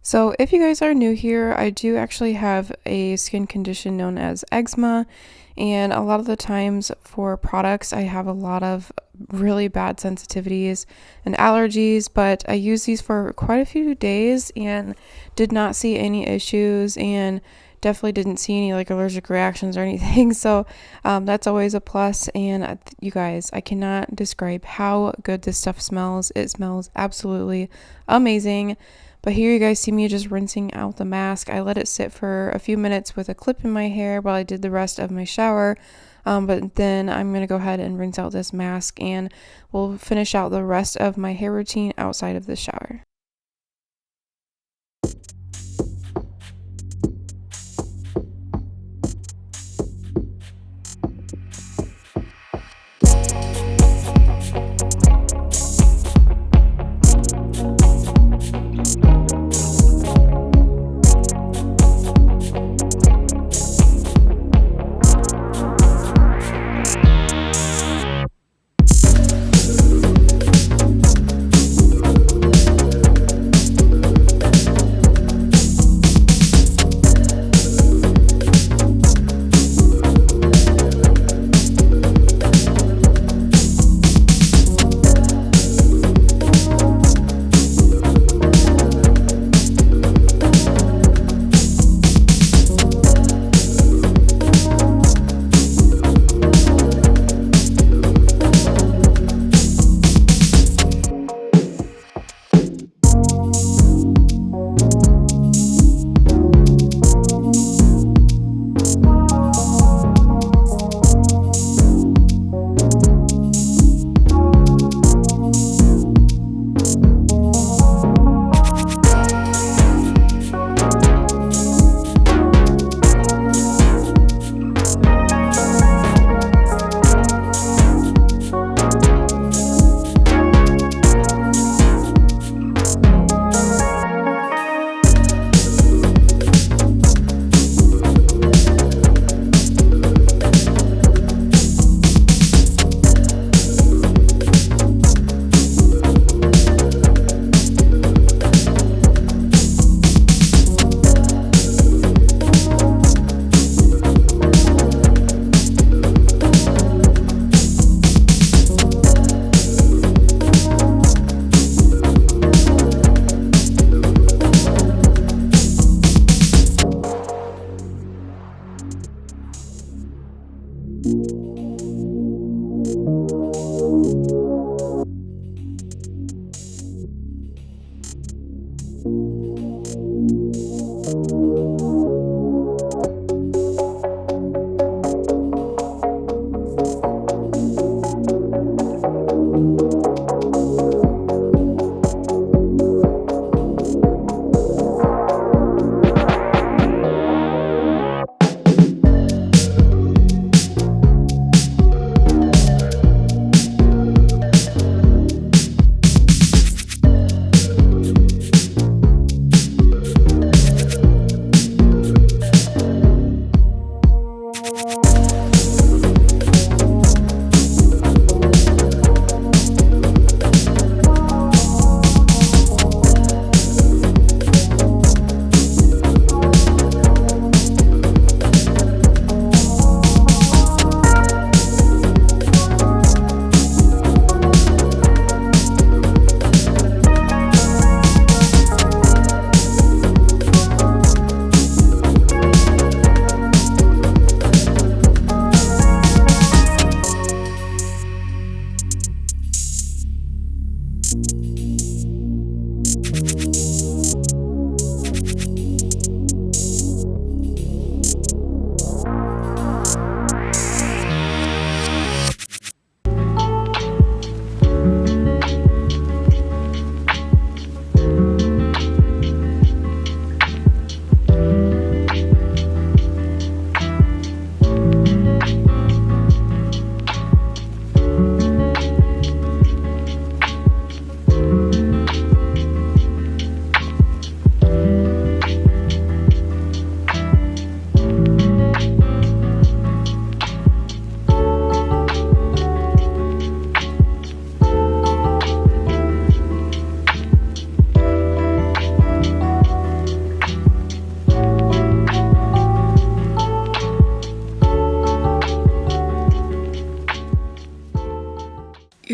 So if you guys are new here, I do actually have a skin condition known as eczema, and a lot of the times for products, I have a lot of really bad sensitivities and allergies, but I used these for quite a few days and did not see any issues and definitely didn't see any like allergic reactions or anything. So that's always a plus. And you guys, I cannot describe how good this stuff smells. It smells absolutely amazing. But here you guys see me just rinsing out the mask. I let it sit for a few minutes with a clip in my hair while I did the rest of my shower. But then I'm going to go ahead and rinse out this mask and we'll finish out the rest of my hair routine outside of the shower.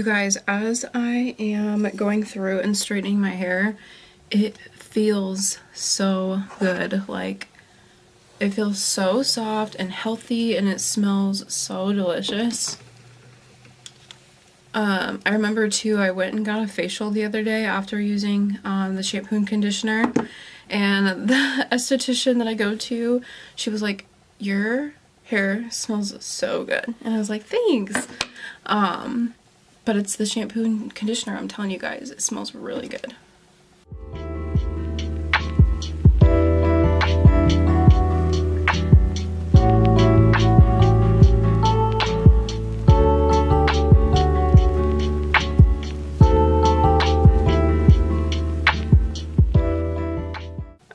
You guys, as I am going through and straightening my hair, it feels so good. Like, it feels so soft and healthy, and it smells so delicious. I remember too, I went and got a facial the other day after using the shampoo and conditioner, and the esthetician that I go to, she was like, your hair smells so good. And I was like, thanks. But it's the shampoo and conditioner, I'm telling you guys, it smells really good.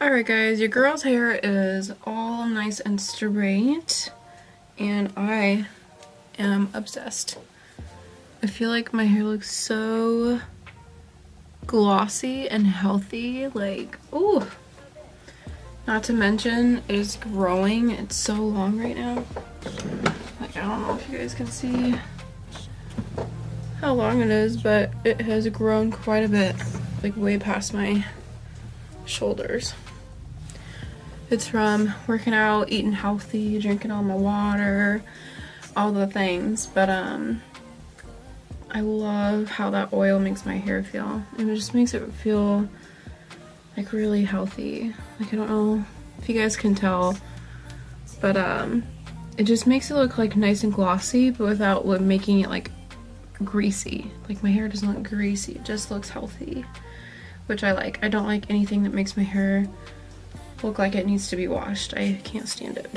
Alright guys, your girl's hair is all nice and straight, and I am obsessed. I feel like my hair looks so glossy and healthy, like, ooh. Not to mention, it is growing. It's so long right now. Like, I don't know if you guys can see how long it is, but it has grown quite a bit, like way past my shoulders. It's from working out, eating healthy, drinking all my water, all the things, but I love how that oil makes my hair feel. It just makes it feel like really healthy. Like, I don't know if you guys can tell, but it just makes it look like nice and glossy, but without making it like greasy. Like, my hair doesn't look greasy, it just looks healthy, which I like. I don't like anything that makes my hair look like it needs to be washed. I can't stand it.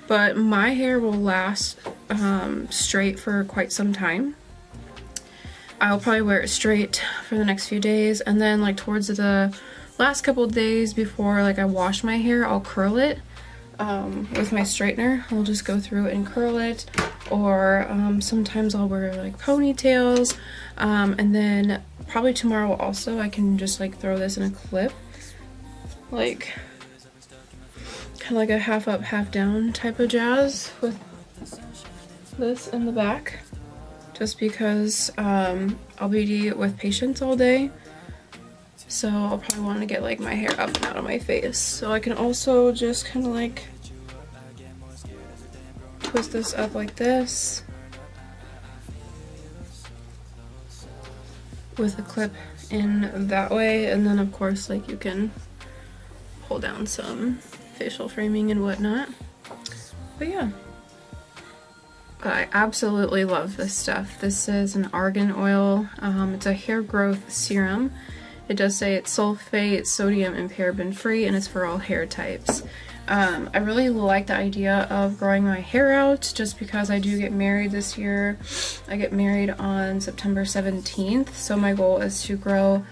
But my hair will last straight for quite some time. I'll probably wear it straight for the next few days, and then like towards the last couple days before like I wash my hair, I'll curl it with my straightener. I'll just go through and curl it, or sometimes I'll wear like ponytails, and then probably tomorrow also I can just like throw this in a clip, like kind of like a half up half down type of jazz with this in the back, just because I'll be with patients all day, so I'll probably want to get like my hair up and out of my face. So I can also just kind of like twist this up like this with a clip in that way, and then of course like you can pull down some facial framing and whatnot. But yeah, I absolutely love this stuff. This is an Argan Oil. It's a hair growth serum. It does say it's sulfate, sodium, and paraben free, and it's for all hair types. I really like the idea of growing my hair out, just because I do get married this year. I get married on September 17th, so my goal is to grow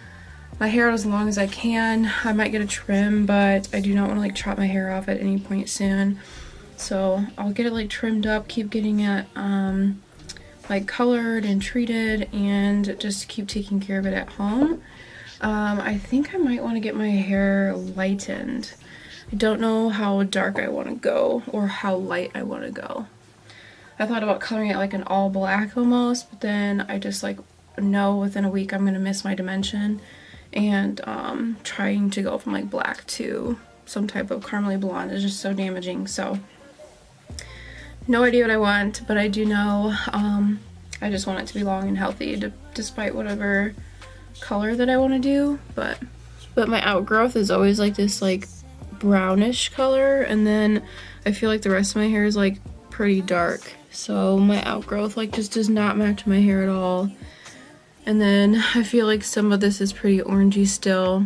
my hair out as long as I can. I might get a trim, but I do not want to like chop my hair off at any point soon. So I'll get it like trimmed up, keep getting it like colored and treated, and just keep taking care of it at home. I think I might want to get my hair lightened. I don't know how dark I want to go or how light I want to go. I thought about coloring it like an all black almost, but then I just like know within a week I'm going to miss my dimension, and trying to go from like black to some type of caramely blonde is just so damaging. So no idea what I want, but I do know I just want it to be long and healthy, despite whatever color that I want to do. But my outgrowth is always like this like brownish color, and then I feel like the rest of my hair is like pretty dark, so my outgrowth like just does not match my hair at all. And then I feel like some of this is pretty orangey still.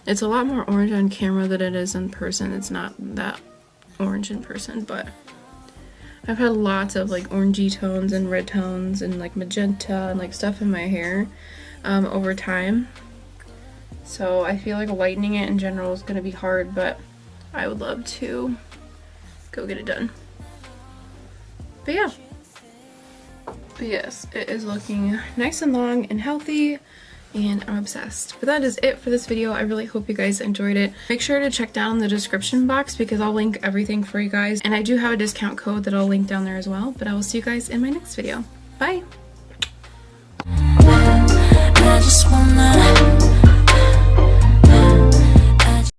It's a lot more orange on camera than it is in person. It's not that orange in person, but I've had lots of like orangey tones and red tones and like magenta and like stuff in my hair over time. So I feel like lightening it in general is going to be hard, but I would love to go get it done. But yeah. But yes, it is looking nice and long and healthy, and I'm obsessed. But that is it for this video. I really hope you guys enjoyed it. Make sure to check down the description box because I'll link everything for you guys, and I do have a discount code that I'll link down there as well. But I will see you guys in my next video. Bye!